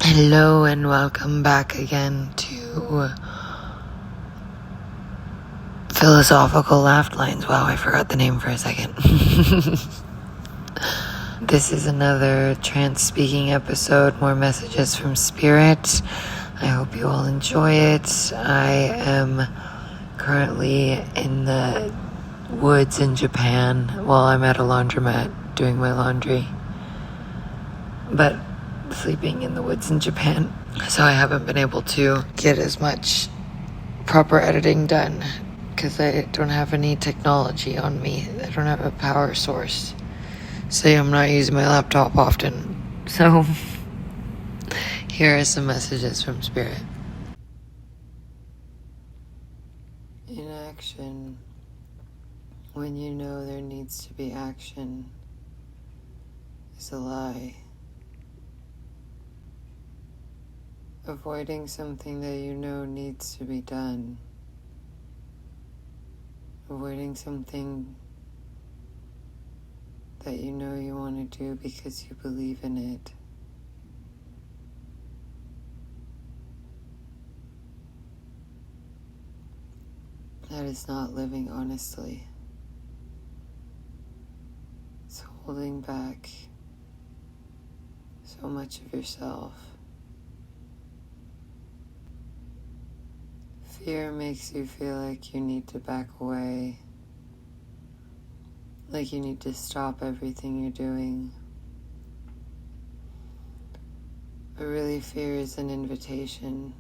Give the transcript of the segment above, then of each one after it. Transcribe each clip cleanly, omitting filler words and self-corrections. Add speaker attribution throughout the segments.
Speaker 1: Hello and welcome back again to Philosophical Laugh Lines. Wow, I forgot the name for a second. This is another trance speaking episode, more messages from Spirit. I hope you all enjoy it. I am currently in the woods in Japan while I'm at a laundromat doing my laundry. But sleeping in the woods in Japan. So I haven't been able to get as much proper editing done because I don't have any technology on me. I don't have a power source. So I'm not using my laptop often. So here are some messages from Spirit. Inaction. When you know there needs to be action is a lie. Avoiding something that you know needs to be done. Avoiding something that you know you want to do because you believe in it. That is not living honestly. It's holding back so much of yourself. Fear makes you feel like you need to back away, like you need to stop everything you're doing. But really, fear is an invitation.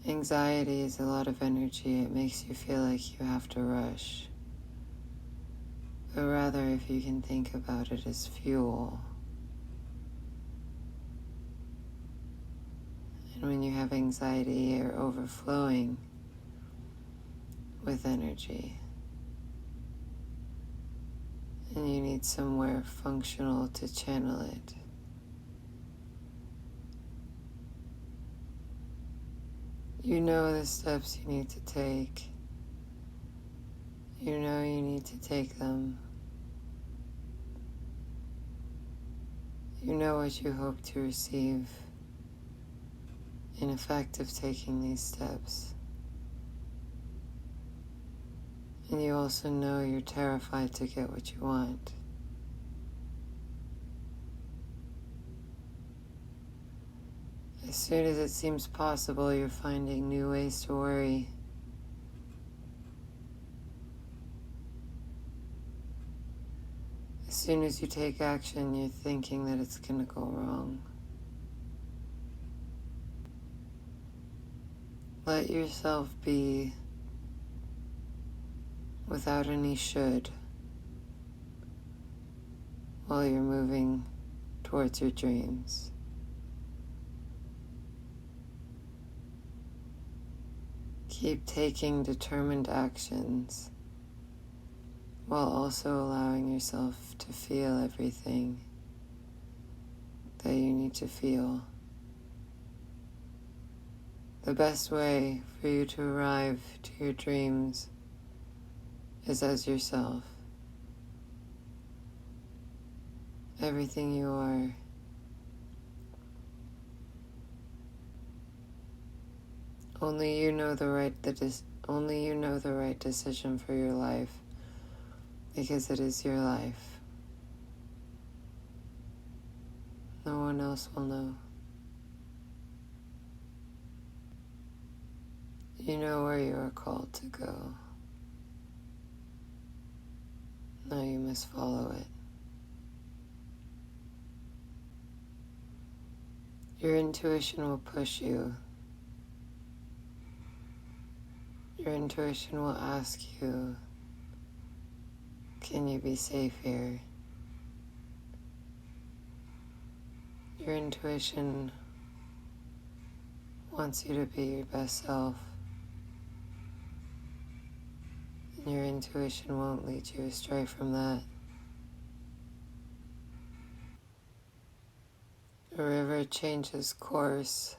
Speaker 1: Anxiety is a lot of energy. It makes you feel like you have to rush. But rather, if you can think about it as fuel. And when you have anxiety, you're overflowing with energy. And you need somewhere functional to channel it. You know the steps you need to take. You know you need to take them. You know what you hope to receive in effect of taking these steps. And you also know you're terrified to get what you want. As soon as it seems possible, you're finding new ways to worry. As soon as you take action, you're thinking that it's going to go wrong. Let yourself be without any should while you're moving towards your dreams. Keep taking determined actions while also allowing yourself to feel everything that you need to feel. The best way for you to arrive to your dreams is as yourself. Everything you are. Only you know the right decision for your life, because it is your life. No one else will know. You know where you are called to go. Now you must follow it. Your intuition will push you. Your intuition will ask you, can you be safe here? Your intuition wants you to be your best self. And your intuition won't lead you astray from that. A river changes course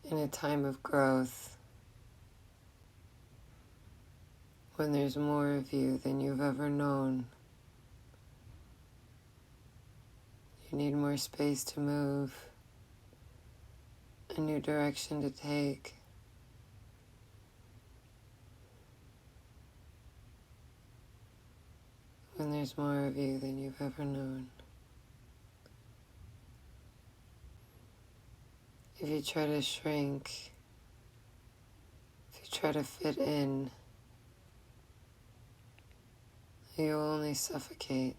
Speaker 1: in a time of growth when there's more of you than you've ever known. You need more space to move, a new direction to take. When there's more of you than you've ever known. If you try to shrink, if you try to fit in, you will only suffocate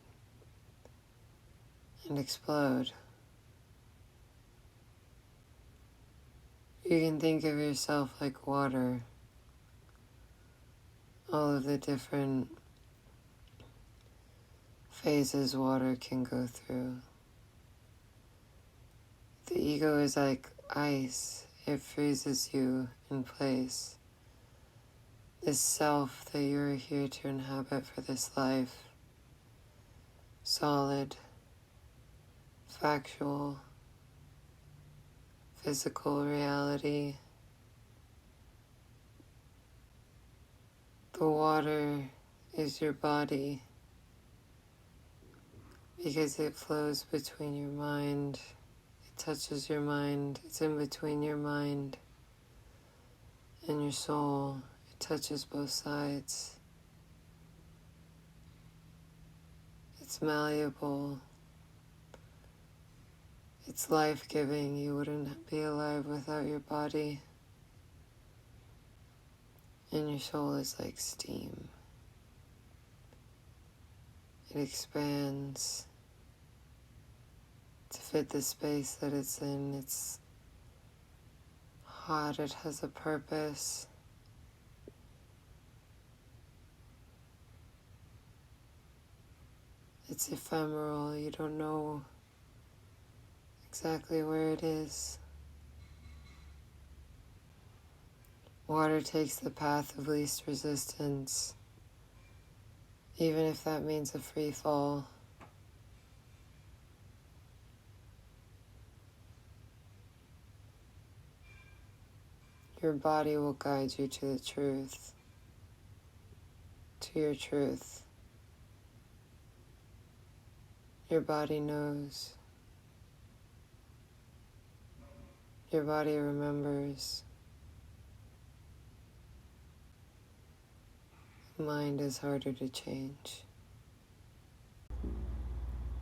Speaker 1: and explode. You can think of yourself like water. All of the different phases water can go through. The ego is like ice. It freezes you in place. This self that you're here to inhabit for this life, solid, factual, physical reality. The water is your body because it flows between your mind. It touches your mind. It's in between your mind and your soul. It touches both sides. It's malleable. It's life-giving. You wouldn't be alive without your body. And your soul is like steam. It expands to fit the space that it's in. It's hot. It has a purpose. It's ephemeral. You don't know exactly where it is. Water takes the path of least resistance, even if that means a free fall. Your body will guide you to the truth, to your truth. Your body knows. Your body remembers. Mind is harder to change.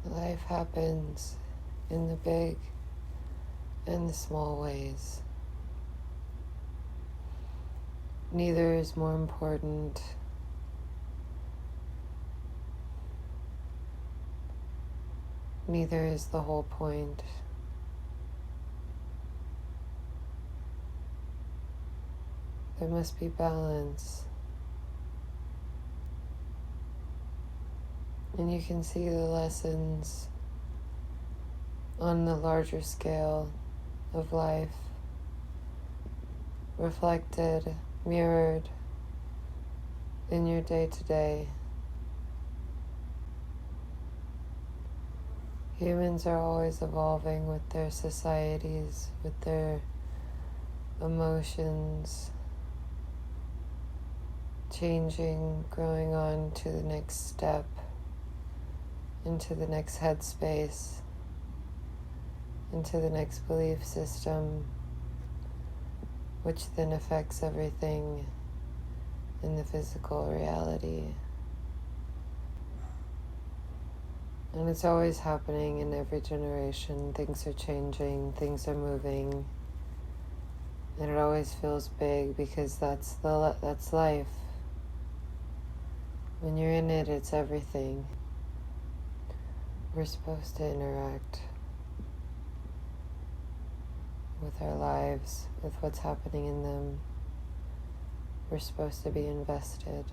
Speaker 1: Life happens in the big and the small ways. Neither is more important. Neither is the whole point. There must be balance. And you can see the lessons on the larger scale of life, reflected, mirrored in your day-to-day. Humans are always evolving with their societies, with their emotions, changing, growing on to the next step, into the next headspace, into the next belief system, which then affects everything in the physical reality. And it's always happening in every generation. Things are changing, things are moving, and it always feels big because that's life. When you're in it, it's everything. We're supposed to interact with our lives, with what's happening in them. We're supposed to be invested.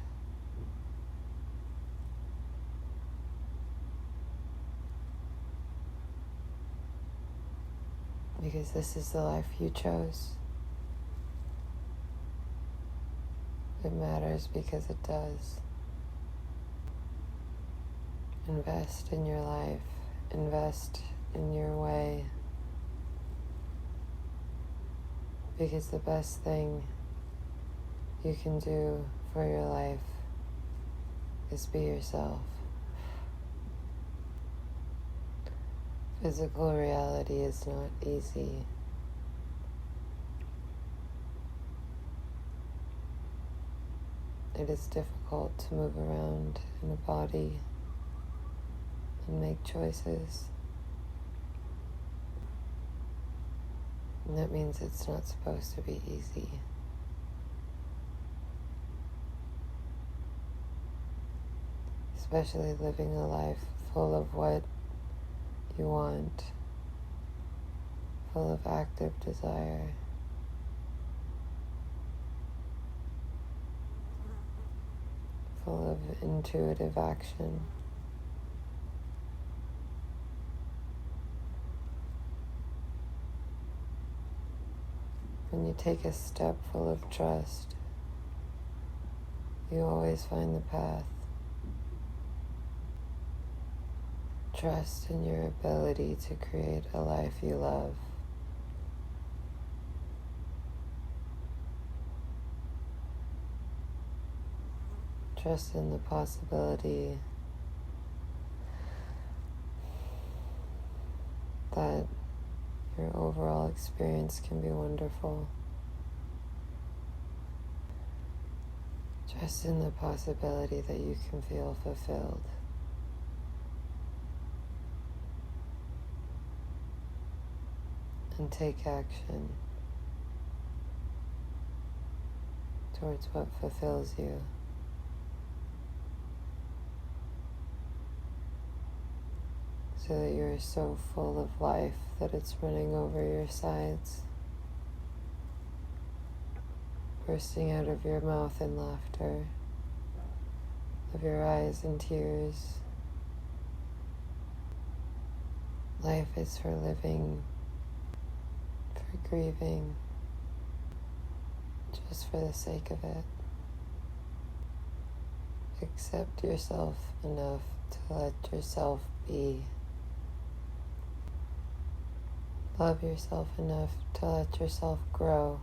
Speaker 1: Because this is the life you chose. It matters because it does. Invest in your life. Invest in your way. Because the best thing you can do for your life is be yourself. Physical reality is not easy. It is difficult to move around in a body and make choices. And that means it's not supposed to be easy. Especially living a life full of what you want, full of active desire. Full of intuitive action. When you take a step full of trust, you always find the path. Trust in your ability to create a life you love. Trust in the possibility that your overall experience can be wonderful. Trust in the possibility that you can feel fulfilled. And take action towards what fulfills you. So that you're so full of life that it's running over your sides, bursting out of your mouth in laughter, of your eyes in tears. Life is for living, for grieving, just for the sake of it. Accept yourself enough to let yourself be. Love yourself enough to let yourself grow.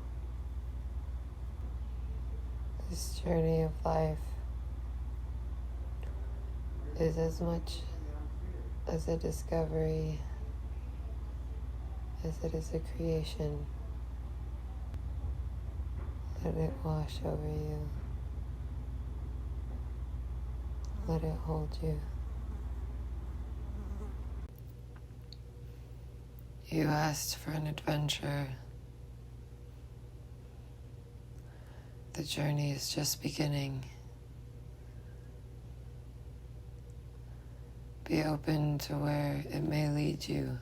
Speaker 1: This journey of life is as much as a discovery as it is a creation. Let it wash over you. Let it hold you. You asked for an adventure. The journey is just beginning. Be open to where it may lead you.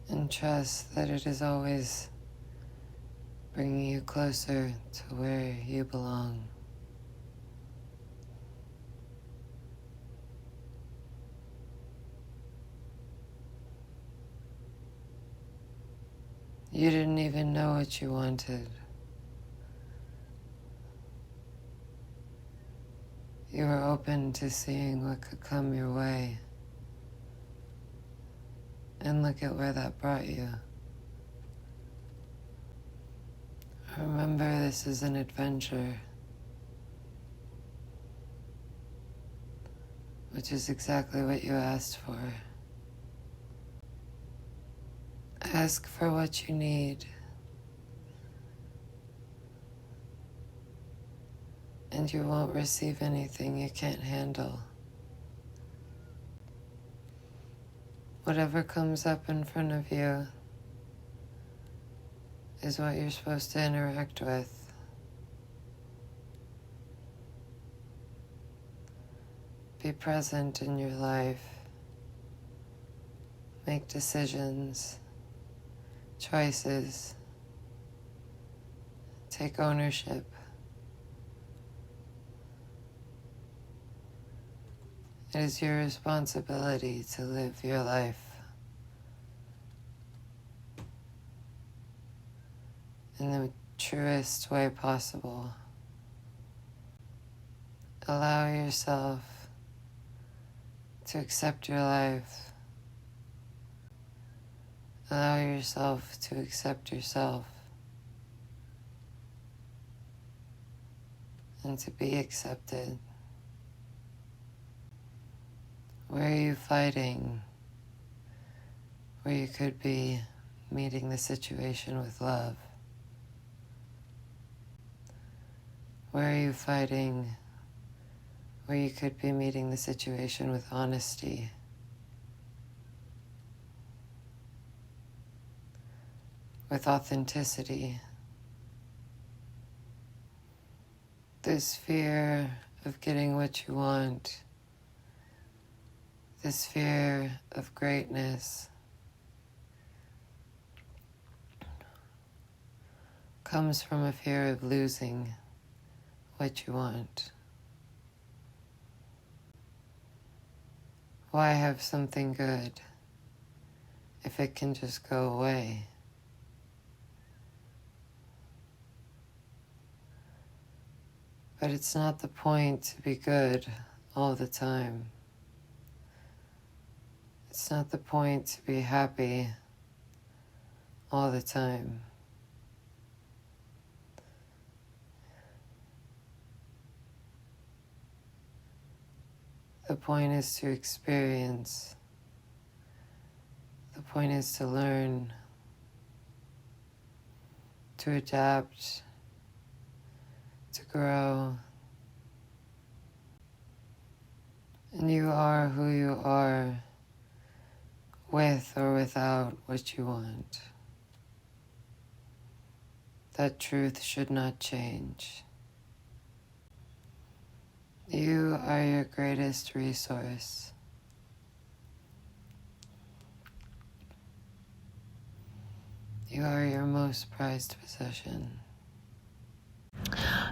Speaker 1: And trust that it is always bringing you closer to where you belong. You didn't even know what you wanted. You were open to seeing what could come your way. And look at where that brought you. Remember, this is an adventure, which is exactly what you asked for. Ask for what you need, and you won't receive anything you can't handle. Whatever comes up in front of you is what you're supposed to interact with. Be present in your life. Make decisions, choices. Take ownership. It is your responsibility to live your life in the truest way possible. Allow yourself to accept your life. Allow yourself to accept yourself and to be accepted. Where are you fighting? Where you could be meeting the situation with love? Where are you fighting? Where you could be meeting the situation with honesty? With authenticity? This fear of getting what you want, this fear of greatness, comes from a fear of losing what you want. Why have something good if it can just go away? But it's not the point to be good all the time. It's not the point to be happy all the time. The point is to experience. The point is to learn, to adapt, to grow. And you are who you are, with or without what you want. That truth should not change. You are your greatest resource. You are your most prized possession.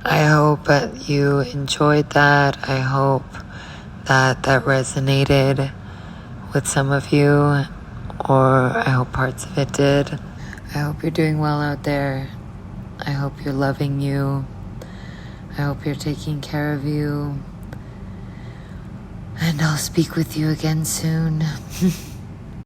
Speaker 1: I hope that you enjoyed that. I hope that resonated with some of you, or I hope parts of it did. I hope you're doing well out there. I hope you're loving you. I hope you're taking care of you. And I'll speak with you again soon.